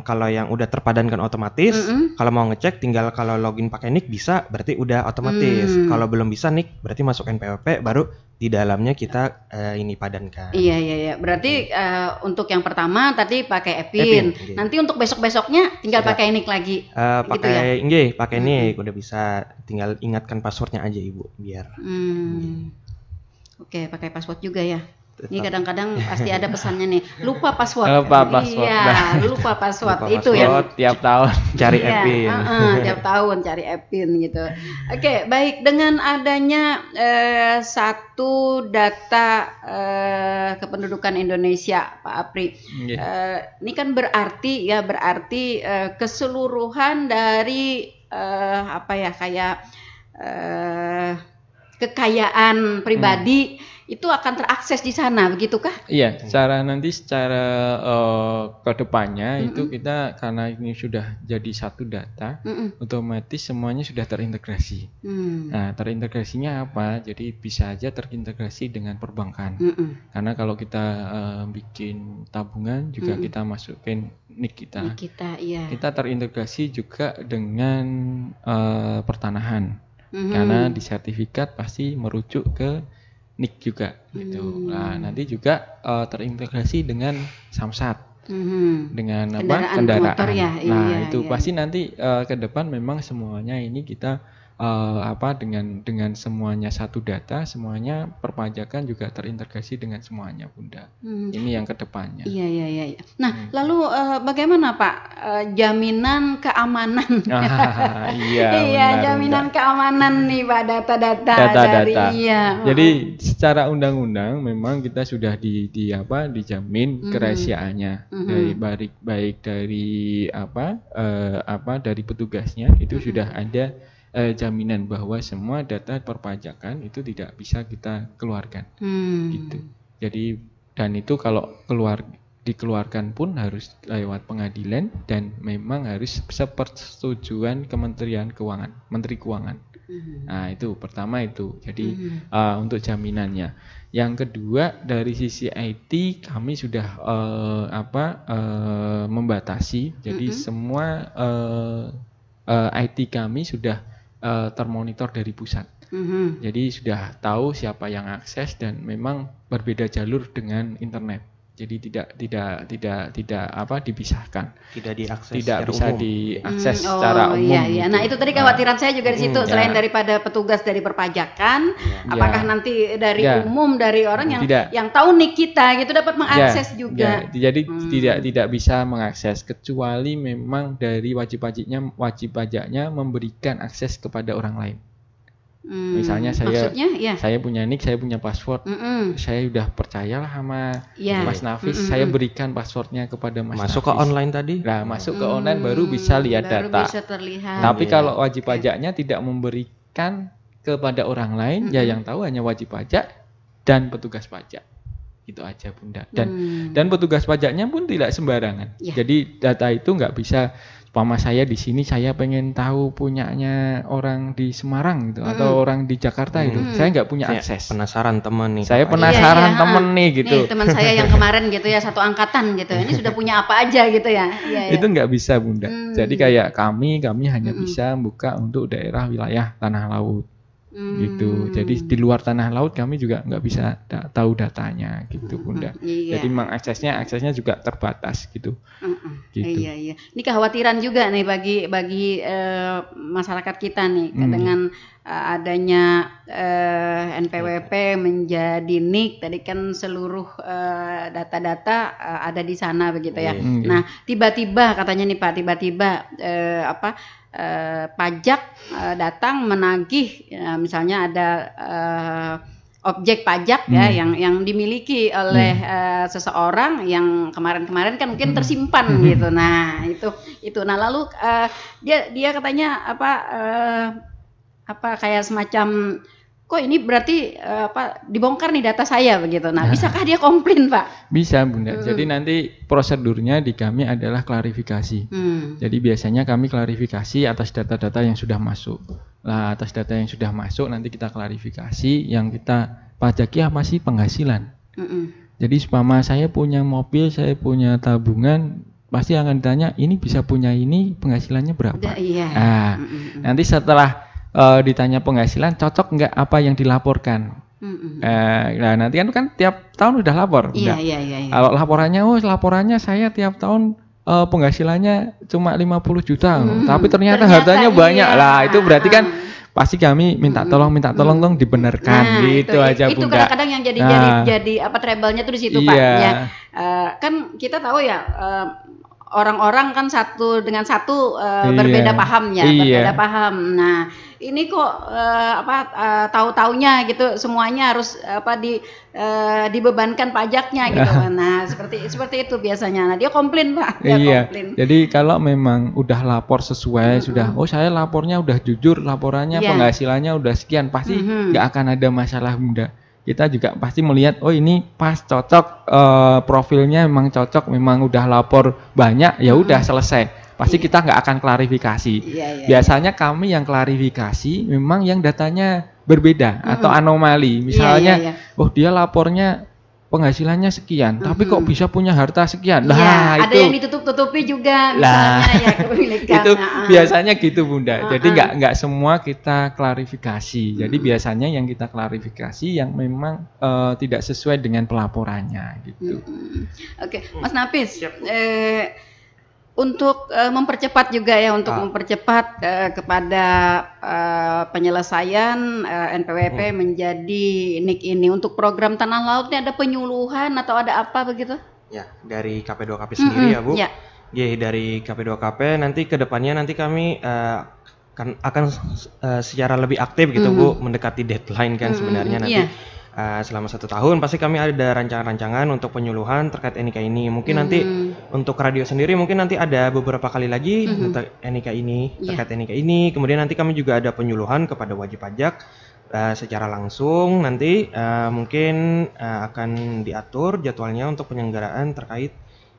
kalau yang udah terpadankan otomatis, kalau mau ngecek tinggal kalau login pakai NIK bisa, berarti udah otomatis. Kalau belum bisa NIK, berarti masuk NPWP, baru di dalamnya kita ini padankan. Iya. Berarti untuk yang pertama tadi pakai e-PIN. Nanti untuk besok-besoknya tinggal pakai NIK lagi. Pakai pakai NIK udah bisa. Tinggal ingatkan passwordnya aja Ibu biar. Oke, pakai password juga ya. Ini kadang-kadang pasti ada pesannya nih, lupa password. Iya, lupa password. Itu ya. Tiap tahun cari e-PIN. Tiap tahun cari e-PIN gitu. Oke, baik, dengan adanya satu data kependudukan Indonesia, Pak Apri. Ini kan berarti keseluruhan dari kekayaan pribadi itu akan terakses di sana, begitukah? Iya, secara kedepannya itu kita karena ini sudah jadi satu data, otomatis semuanya sudah terintegrasi. Nah, terintegrasinya apa? Jadi bisa aja terintegrasi dengan perbankan. Karena kalau kita bikin tabungan juga kita masukin NIK kita. Kita terintegrasi juga dengan pertanahan. Karena di sertifikat pasti merujuk ke NIK juga gitu. Nah, nanti juga terintegrasi dengan Samsat. Dengan kendaraan. Ya? Itu pasti nanti ke depan memang semuanya ini kita dengan semuanya satu data, semuanya perpajakan juga terintegrasi dengan semuanya Bunda. Ini yang kedepannya. Iya. Nah, lalu bagaimana Pak jaminan keamanan? Jaminan keamanan nih Pak data-data dari. Jadi secara undang-undang memang kita sudah dijamin kerahasiaannya baik dari dari petugasnya itu sudah ada jaminan bahwa semua data perpajakan itu tidak bisa kita keluarkan gitu. Jadi dan itu kalau dikeluarkan pun harus lewat pengadilan dan memang harus sepersetujuan Kementerian Keuangan, Menteri Keuangan. Nah, itu pertama itu. Jadi untuk jaminannya. Yang kedua dari sisi IT kami sudah membatasi. Jadi semua IT kami sudah termonitor dari pusat. Jadi sudah tahu siapa yang akses dan memang berbeda jalur dengan internet. Jadi tidak dipisahkan. Tidak diakses. Tidak bisa diakses secara umum. Iya. Nah, itu tadi kekhawatiran saya juga di situ. Selain daripada petugas dari perpajakan, apakah nanti dari umum dari orang yang tahu NIK kita gitu dapat mengakses juga. Jadi tidak bisa mengakses kecuali memang dari wajib pajaknya memberikan akses kepada orang lain. Misalnya saya punya NIK, saya punya password, saya udah percayalah sama Mas Nafis, saya berikan passwordnya kepada Mas Nafis. Masuk ke online tadi? Nah, masuk ke online baru bisa lihat data. Bisa terlihat. Tapi kalau wajib pajaknya tidak memberikan kepada orang lain, yang tahu hanya wajib pajak dan petugas pajak. Itu aja Bunda. Dan petugas pajaknya pun tidak sembarangan. Jadi data itu nggak bisa. Umpama saya di sini saya pengen tahu punyanya orang di Semarang gitu atau orang di Jakarta itu, saya nggak punya akses. Penasaran teman nih. Saya penasaran temen nih gitu. Nih teman saya yang kemarin gitu ya satu angkatan gitu. Ini sudah punya apa aja gitu ya. Itu nggak bisa Bunda. Jadi kayak kami hanya bisa buka untuk daerah wilayah tanah laut. Gitu. Jadi di luar tanah laut kami juga nggak bisa tahu datanya gitu Bunda. Jadi memang aksesnya juga terbatas gitu. Gitu. Iya. Ini kekhawatiran juga nih bagi masyarakat kita nih dengan adanya NPWP menjadi NIK tadi kan seluruh data-data ada di sana begitu ya. Nah, tiba-tiba katanya nih Pak, pajak datang menagih misalnya ada objek pajak yang dimiliki oleh seseorang yang kemarin-kemarin kan mungkin tersimpan gitu. Nah, itu. Nah, lalu dia katanya kayak semacam kok ini berarti dibongkar nih data saya begitu. Nah, bisakah dia komplain, Pak? Bisa, Bunda. Jadi nanti prosedurnya di kami adalah klarifikasi. Jadi biasanya kami klarifikasi atas data-data yang sudah masuk. Lah, atas data yang sudah masuk nanti kita klarifikasi, yang kita pajaki apa sih penghasilan. Jadi umpama saya punya mobil, saya punya tabungan, pasti akan ditanya, ini bisa punya ini penghasilannya berapa? Iya. Nah, nanti setelah ditanya penghasilan, cocok nggak apa yang dilaporkan? Nah, nanti kan tiap tahun udah lapor. Iya. Kalau laporannya saya tiap tahun penghasilannya cuma 50 juta, tapi ternyata hartanya banyak. Lah, itu berarti kan pasti kami minta tolong dong dibenarkan, gitu aja, Bunda. Itu kadang-kadang yang jadi trouble-nya tuh di situ, Pak. Ya. Kan kita tahu ya, orang-orang kan satu dengan satu berbeda pahamnya, berbeda paham. Nah, ini kok tahu-taunya gitu semuanya harus dibebankan pajaknya gitu. Nah, seperti itu biasanya. Nah, dia komplain, Pak. Komplain. Jadi kalau memang udah lapor sesuai, sudah saya lapornya udah jujur, laporannya penghasilannya udah sekian, pasti nggak akan ada masalah, Bunda. Kita juga pasti melihat, oh ini pas cocok, profilnya memang cocok, memang udah lapor banyak, ya udah selesai. Pasti kita nggak akan klarifikasi. Biasanya kami yang klarifikasi memang yang datanya berbeda atau anomali. Misalnya, oh dia lapornya penghasilannya sekian, tapi kok bisa punya harta sekian? Nah, ada yang ditutup-tutupi juga, misalnya ya kepemilikan. Itu biasanya gitu, Bunda. Jadi nggak semua kita klarifikasi. Jadi biasanya yang kita klarifikasi yang memang tidak sesuai dengan pelaporannya, gitu. Oke, Mas Nafis. Untuk mempercepat juga ya, mempercepat kepada penyelesaian NPWP menjadi NIK ini. Untuk program Tanah Laut ini ada penyuluhan atau ada apa begitu? Ya, dari KP2KP sendiri ya, Bu. Dari KP2KP nanti ke depannya nanti kami akan secara lebih aktif gitu, Bu, mendekati deadline kan sebenarnya nanti. Selama 1 tahun pasti kami ada rancangan-rancangan untuk penyuluhan terkait NIK ini. Mungkin nanti untuk radio sendiri mungkin nanti ada beberapa kali lagi tentang NIK ini, terkait NIK ini. Kemudian nanti kami juga ada penyuluhan kepada wajib pajak secara langsung. Nanti mungkin akan diatur jadwalnya untuk penyelenggaraan terkait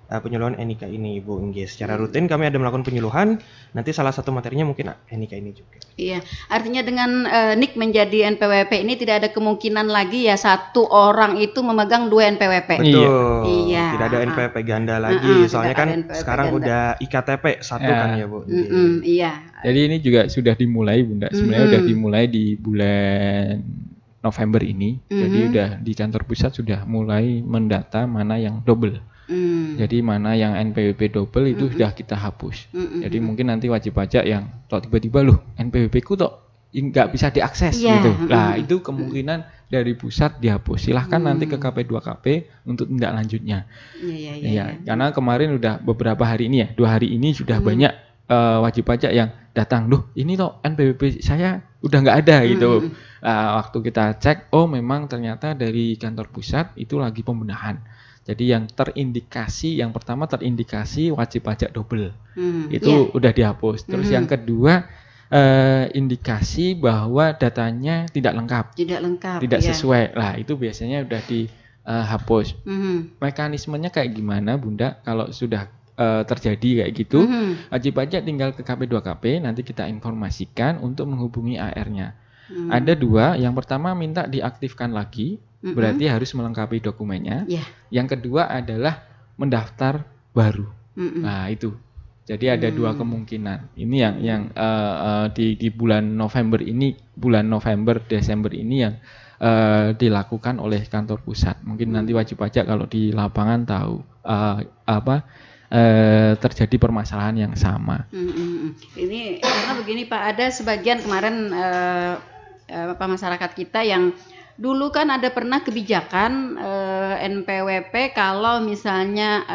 penyuluhan NIK ini, Bu Ingge. Secara rutin kami ada melakukan penyuluhan. Nanti salah satu materinya mungkin NIK ini juga. Iya, artinya dengan NIK menjadi NPWP ini tidak ada kemungkinan lagi ya satu orang itu memegang 2 NPWP. Betul. Iya. Tidak ada NPWP ganda lagi. Soalnya kan sekarang udah IKTP satu kan ya, Bu. Iya. Jadi ini juga sudah dimulai, Bunda. Sebenarnya udah dimulai di bulan November ini. Jadi udah di kantor pusat sudah mulai mendata mana yang double. Jadi mana yang NPWP double itu sudah kita hapus. Jadi mungkin nanti wajib pajak yang tiba-tiba loh NPWP ku nggak bisa diakses gitu. Nah itu kemungkinan dari pusat dihapus. Silahkan nanti ke KP2KP untuk tindak lanjutnya. Iya. Karena kemarin udah beberapa hari ini ya, 2 hari ini sudah banyak wajib pajak yang datang. Loh ini NPWP saya udah nggak ada gitu. Waktu kita cek, oh memang ternyata dari kantor pusat itu lagi pembenahan. Jadi yang yang pertama terindikasi wajib pajak double, itu udah dihapus. Terus yang kedua indikasi bahwa datanya tidak lengkap, tidak sesuai. Lah itu biasanya udah dihapus. Mekanismenya kayak gimana, Bunda? Kalau sudah terjadi kayak gitu, wajib pajak tinggal ke KP2KP, nanti kita informasikan untuk menghubungi AR-nya. Ada 2, yang pertama minta diaktifkan lagi. Berarti harus melengkapi dokumennya. Yang kedua adalah mendaftar baru. Nah itu. Jadi ada 2 kemungkinan. Ini yang di bulan November ini, Desember ini yang dilakukan oleh kantor pusat. Mungkin nanti wajib pajak kalau di lapangan tahu terjadi permasalahan yang sama. Ini karena begini Pak, ada sebagian kemarin masyarakat kita yang dulu kan ada pernah kebijakan NPWP kalau misalnya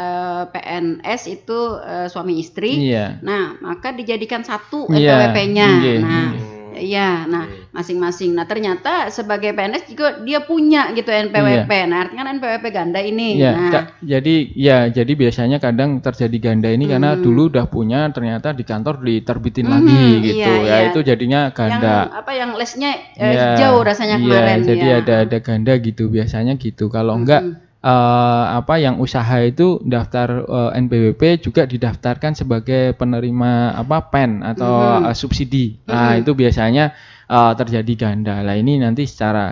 PNS itu suami istri, nah maka dijadikan satu NPWP-nya. Nah Iya, nah masing-masing. Nah ternyata sebagai PNS juga dia punya gitu NPWP. Iya. Nah artinya kan NPWP ganda ini. Iya. Nah. Jadi biasanya kadang terjadi ganda ini karena dulu udah punya, ternyata di kantor diterbitin lagi gitu. Iya. Itu jadinya ganda. Yang lesnya hijau rasanya kemarin. Iya, jadi ada ganda gitu biasanya gitu. Kalau enggak yang usaha itu daftar NPWP juga didaftarkan sebagai penerima PEN atau subsidi. Nah, itu biasanya terjadi ganda. Lah ini nanti secara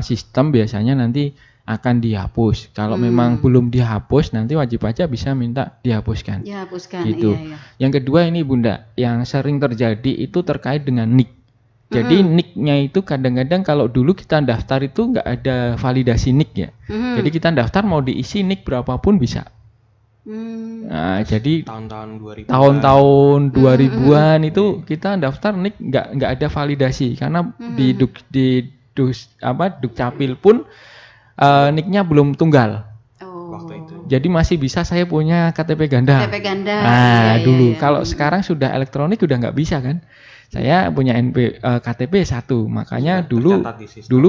sistem biasanya nanti akan dihapus. Kalau memang belum dihapus, nanti wajib pajak bisa minta dihapuskan. Gitu. Iya. Yang kedua ini Bunda, yang sering terjadi itu terkait dengan NIK. Jadi NIK-nya itu kadang-kadang kalau dulu kita daftar itu nggak ada validasi NIK ya. Jadi kita daftar mau diisi NIK berapapun bisa. Nah, jadi tahun-tahun 2000-an itu kita daftar NIK nggak ada validasi karena di Dukcapil pun NIK-nya belum tunggal. Waktu itu. Jadi masih bisa saya punya KTP ganda. Nah, dulu kalau sekarang sudah elektronik udah nggak bisa kan. Saya punya KTP 1, makanya dulu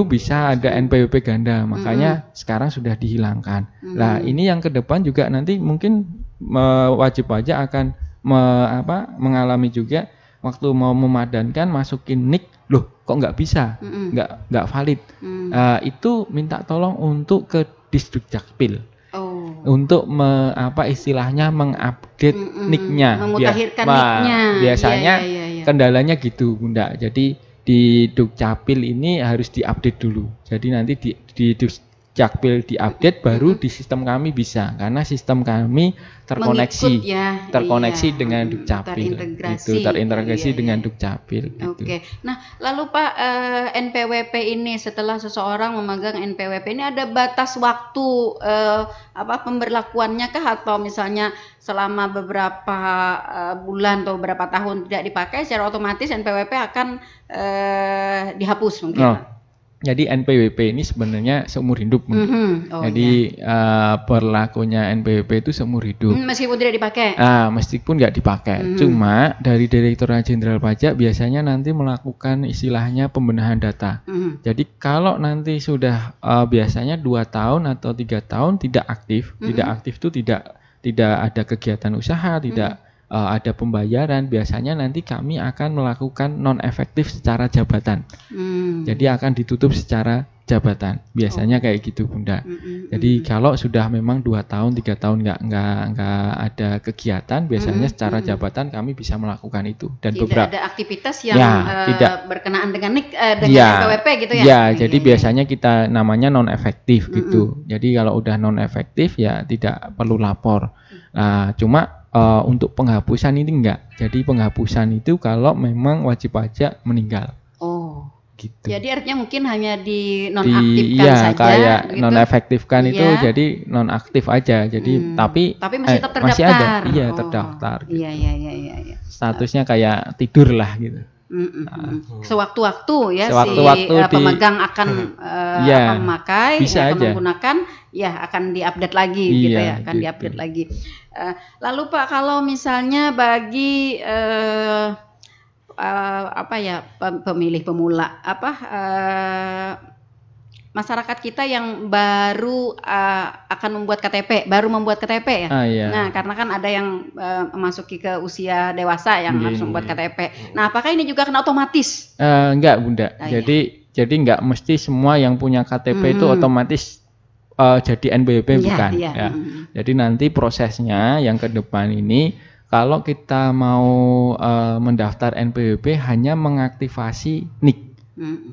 bisa ada NPWP ganda, makanya sekarang sudah dihilangkan. Nah, ini yang ke depan juga nanti mungkin wajib pajak akan mengalami juga waktu mau memadankan masukin NIK, loh kok nggak bisa, nggak valid. Itu minta tolong untuk ke Disdukcapil. Untuk istilahnya mengupdate NIK-nya. Memutakhirkan NIK-nya. Biasanya kendalanya gitu Bunda. Jadi di Dukcapil ini harus diupdate dulu. Jadi nanti di Dukcapil diupdate baru di sistem kami bisa, karena sistem kami terkoneksi dengan Dukcapil. Terintegrasi dengan Dukcapil. Oke. Nah, lalu Pak, NPWP ini setelah seseorang memegang NPWP ini ada batas waktu pemberlakuannya kah, atau misalnya selama beberapa bulan atau beberapa tahun tidak dipakai secara otomatis NPWP akan dihapus mungkin? Jadi NPWP ini sebenarnya seumur hidup. Jadi berlakunya NPWP itu seumur hidup. Meskipun tidak dipakai? Meskipun nggak dipakai. Cuma dari Direktorat Jenderal Pajak biasanya nanti melakukan istilahnya pembenahan data. Jadi kalau nanti sudah biasanya 2 tahun atau 3 tahun tidak aktif, itu tidak ada kegiatan usaha, tidak ada pembayaran, biasanya nanti kami akan melakukan non efektif secara jabatan. Jadi akan ditutup secara jabatan. Biasanya kayak gitu Bunda. Jadi kalau sudah memang 2 tahun 3 tahun nggak ada kegiatan, biasanya secara jabatan kami bisa melakukan itu. Dan tidak ada aktivitas yang tidak berkenaan dengan NIK NPWP gitu ya. Ya, jadi biasanya kita namanya non efektif gitu. Jadi kalau udah non efektif ya tidak perlu lapor. Nah, cuma untuk penghapusan ini enggak. Jadi penghapusan itu kalau memang wajib pajak meninggal. Gitu. Jadi artinya mungkin hanya di nonaktifkan saja. Kayak gitu. Nonefektifkan itu jadi nonaktif aja. Jadi tapi masih tetap terdaftar. Masih ada. Iya, terdaftar. Gitu. Iya. Statusnya kayak tidur lah gitu. Sewaktu-waktu ya pemegang akan memakai, akan menggunakan, akan diupdate lagi gitu ya, akan diupdate lagi. Lalu Pak, kalau misalnya bagi pemilih pemula, masyarakat kita yang baru akan membuat KTP, ya. Nah, karena kan ada yang memasuki ke usia dewasa yang harus membuat KTP. Nah, apakah ini juga akan otomatis? Enggak, Bunda. Jadi enggak mesti semua yang punya KTP itu otomatis jadi NPWP, bukan. Jadi nanti prosesnya yang ke depan ini, kalau kita mau mendaftar NPWP hanya mengaktifasi NIK.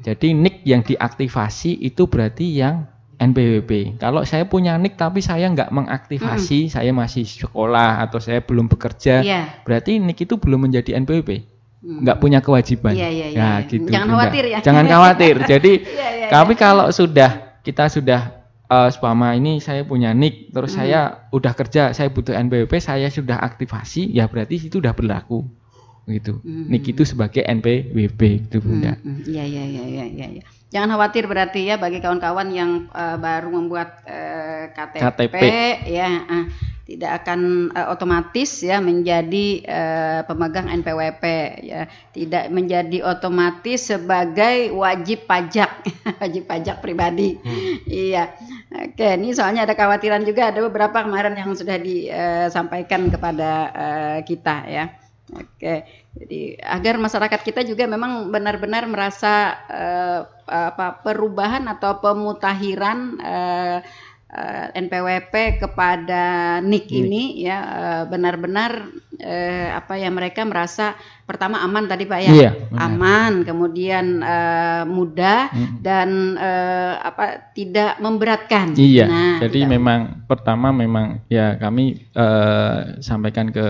Jadi NIK yang diaktifasi itu berarti yang NPWP. Kalau saya punya NIK tapi saya nggak mengaktifasi, saya masih sekolah atau saya belum bekerja, berarti NIK itu belum menjadi NPWP. Nggak punya kewajiban. Nah, gitu. Jangan khawatir ya. Jangan khawatir. Jadi tapi kalau kita sudah selama ini saya punya NIK, terus saya udah kerja, saya butuh NPWP, saya sudah aktifasi, ya berarti itu udah berlaku. Gitu. NIK itu sebagai NPWP gitu Bunda. Iya. Jangan khawatir berarti ya bagi kawan-kawan yang baru membuat KTP. Ya. otomatis ya menjadi pemegang NPWP ya, tidak menjadi otomatis sebagai wajib pajak wajib pajak pribadi. Iya. Oke, ini soalnya ada kekhawatiran juga, ada beberapa kemarin yang sudah disampaikan kepada kita ya. Oke, jadi agar masyarakat kita juga memang benar-benar merasa perubahan atau pemutakhiran NPWP kepada NIK ini ya benar-benar mereka merasa pertama aman tadi Pak ya, aman, kemudian mudah dan tidak memberatkan. Iya. Nah, jadi memang pertama memang ya kami sampaikan ke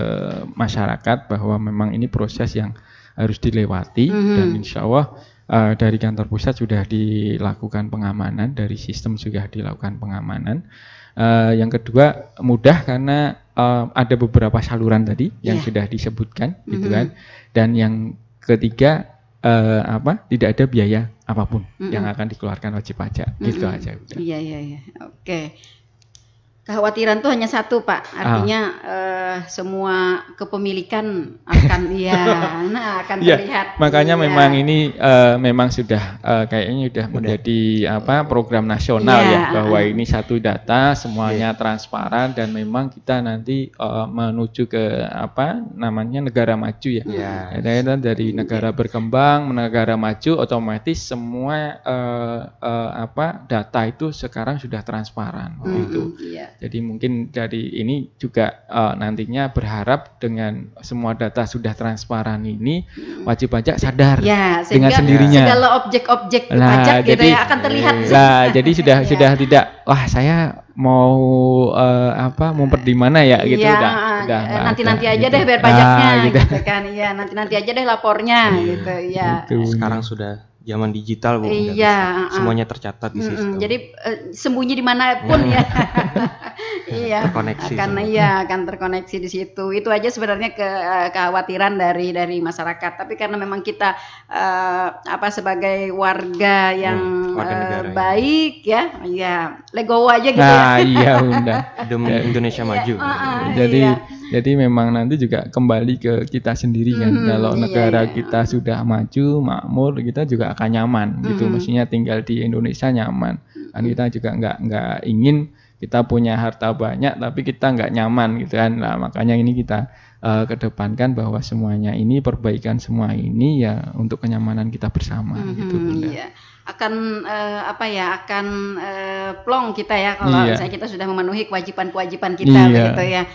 masyarakat bahwa memang ini proses yang harus dilewati dan insya Allah dari kantor pusat sudah dilakukan pengamanan, dari sistem juga dilakukan pengamanan. Yang kedua mudah karena ada beberapa saluran tadi yang sudah disebutkan, gitu kan. Dan yang ketiga tidak ada biaya apapun yang akan dikeluarkan wajib pajak, gitu aja. Iya. Oke. Kekhawatiran tuh hanya satu Pak, artinya semua kepemilikan akan akan terlihat. Makanya memang ini memang sudah kayaknya sudah menjadi program nasional bahwa ini satu data semuanya transparan dan memang kita nanti menuju ke negara maju ya. Dari negara berkembang negara maju otomatis semua data itu sekarang sudah transparan gitu. Jadi mungkin dari ini juga nantinya berharap dengan semua data sudah transparan ini wajib pajak sadar dengan sendirinya. Segala objek-objek pajak gitu ya akan terlihat. Jadi sudah tidak saya mau mumpet di mana ya gitu udah nanti aja deh bayar pajaknya gitu kan. Iya, nanti aja deh lapornya gitu ya. Sekarang sudah zaman digital Bu, semuanya tercatat di sistem. Jadi sembunyi dimanapun ya. Terkoneksi. Akan terkoneksi di situ. Itu aja sebenarnya kekhawatiran dari masyarakat. Tapi karena memang kita sebagai warga yang baik ya legowo aja gitu Iya Bunda. Demi Indonesia maju. Jadi memang nanti juga kembali ke kita sendiri kan. Kalau negara kita sudah maju, makmur, kita juga akan nyaman gitu. Mestinya tinggal di Indonesia nyaman. Kan kita juga nggak ingin kita punya harta banyak tapi kita nggak nyaman gitu kan. Nah, makanya ini kita kedepankan bahwa semuanya ini perbaikan semua ini ya untuk kenyamanan kita bersama gitu Bunda. Iya. Akan plong kita ya kalau misalnya kita sudah memenuhi kewajiban-kewajiban kita begitu ya.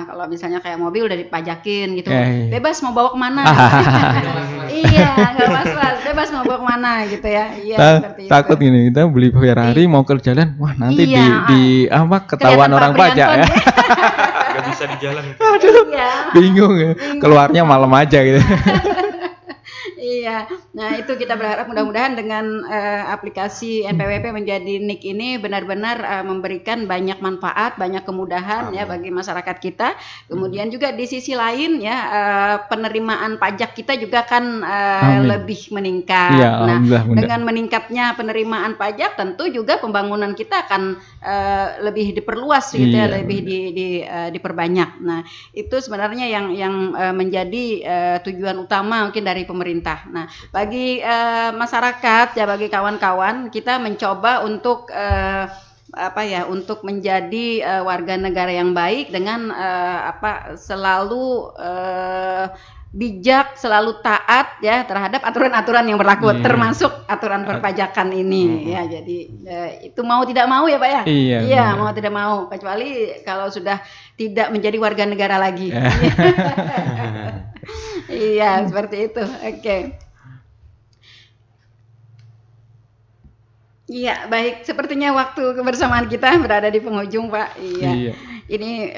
Kalau misalnya kayak mobil udah dipajakin gitu, bebas mau bawa kemana? Nggak was-was, bebas mau bawa kemana gitu ya. Seperti takut itu. Gini kita beli Ferrari mau ke jalan, wah nanti ketahuan orang pajak ya. Nggak bisa di jalan. Bingung ya. Keluarnya malam aja gitu. Iya, nah itu kita berharap mudah-mudahan dengan aplikasi NPWP menjadi NIK ini benar-benar memberikan banyak manfaat, banyak kemudahan ya bagi masyarakat kita. Kemudian juga di sisi lain ya penerimaan pajak kita juga kan lebih meningkat. Nah, dengan meningkatnya penerimaan pajak tentu juga pembangunan kita akan lebih diperluas gitu ya, lebih diperbanyak. Nah, itu sebenarnya yang menjadi tujuan utama mungkin dari pemerintah. Nah, bagi masyarakat ya, bagi kawan-kawan, kita mencoba untuk untuk menjadi warga negara yang baik dengan selalu bijak, selalu taat ya terhadap aturan-aturan yang berlaku, termasuk aturan perpajakan ini ya. Jadi itu mau tidak mau ya Pak ya. Iya, mau tidak mau, kecuali kalau sudah tidak menjadi warga negara lagi. Iya, seperti itu. Oke. Iya, baik. Sepertinya waktu kebersamaan kita berada di penghujung, Pak. Iya. Ini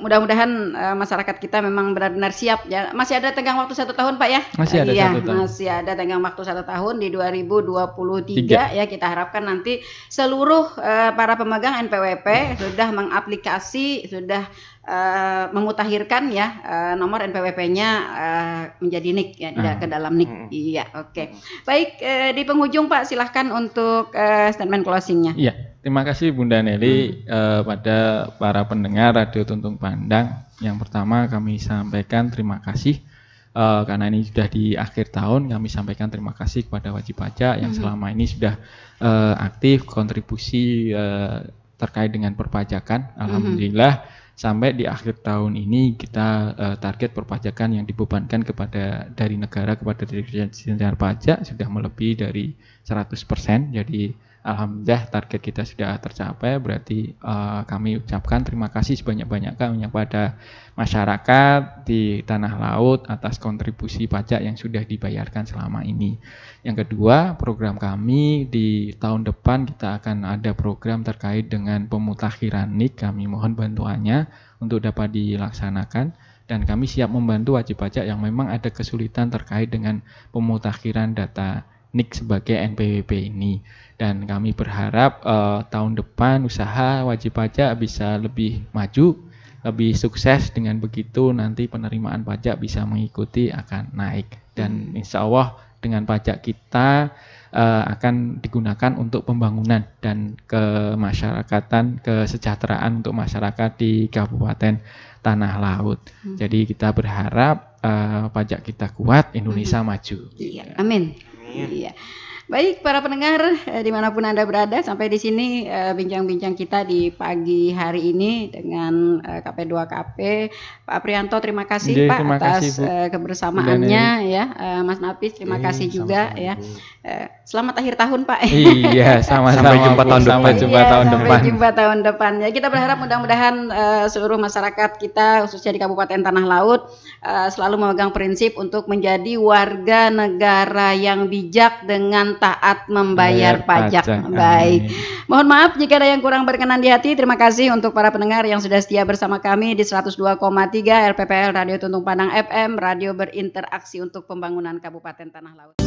mudah-mudahan masyarakat kita memang benar-benar siap ya. Masih ada tenggang waktu 1 tahun, Pak ya? Masih ada 1 tahun. Masih ada tenggang waktu 1 tahun di 2023 ya. Kita harapkan nanti seluruh para pemegang NPWP sudah mengaplikasi, sudah memutakhirkan ya nomor NPWP-nya menjadi NIK ya, tidak ke dalam NIK. Iya, oke. Baik, di penghujung Pak silahkan untuk statement closing-nya. Iya, terima kasih Bunda Nelly pada para pendengar Radio Tuntung Pandang. Yang pertama kami sampaikan terima kasih karena ini sudah di akhir tahun, kami sampaikan terima kasih kepada wajib pajak yang selama ini sudah aktif kontribusi terkait dengan perpajakan. Alhamdulillah sampai di akhir tahun ini kita target perpajakan yang dibebankan kepada dari negara kepada Dirjen Pajak sudah melebihi dari 100%. Jadi alhamdulillah target kita sudah tercapai. Berarti kami ucapkan terima kasih sebanyak-banyaknya kepada masyarakat di tanah laut atas kontribusi pajak yang sudah dibayarkan selama ini. Yang kedua, program kami di tahun depan kita akan ada program terkait dengan pemutakhiran NIK. Kami mohon bantuannya untuk dapat dilaksanakan dan kami siap membantu wajib pajak yang memang ada kesulitan terkait dengan pemutakhiran data NIK sebagai NPWP ini. Dan kami berharap tahun depan usaha wajib pajak bisa lebih maju, lebih sukses. Dengan begitu nanti penerimaan pajak bisa mengikuti akan naik. Dan insya Allah dengan pajak kita akan digunakan untuk pembangunan dan kemasyarakatan, kesejahteraan untuk masyarakat di Kabupaten Tanah Laut. Jadi kita berharap pajak kita kuat, Indonesia maju. Iya, amin. Iya. Baik para pendengar dimanapun Anda berada, sampai di sini bincang-bincang kita di pagi hari ini dengan KP2KP. Pak Prianto terima kasih Pak atas kebersamaannya ya. Mas Nafis terima kasih juga ya. Selamat akhir tahun Pak. Iya, sama-sama. Sampai jumpa tahun depan. Sampai jumpa tahun depan. Ya, kita berharap mudah-mudahan seluruh masyarakat kita khususnya di Kabupaten Tanah Laut selalu memegang prinsip untuk menjadi warga negara yang bijak dengan taat membayar pajak. Baik. Mohon maaf jika ada yang kurang berkenan di hati. Terima kasih untuk para pendengar yang sudah setia bersama kami di 102,3 RPPL Radio Tuntung Pandang FM, radio berinteraksi untuk pembangunan Kabupaten Tanah Laut.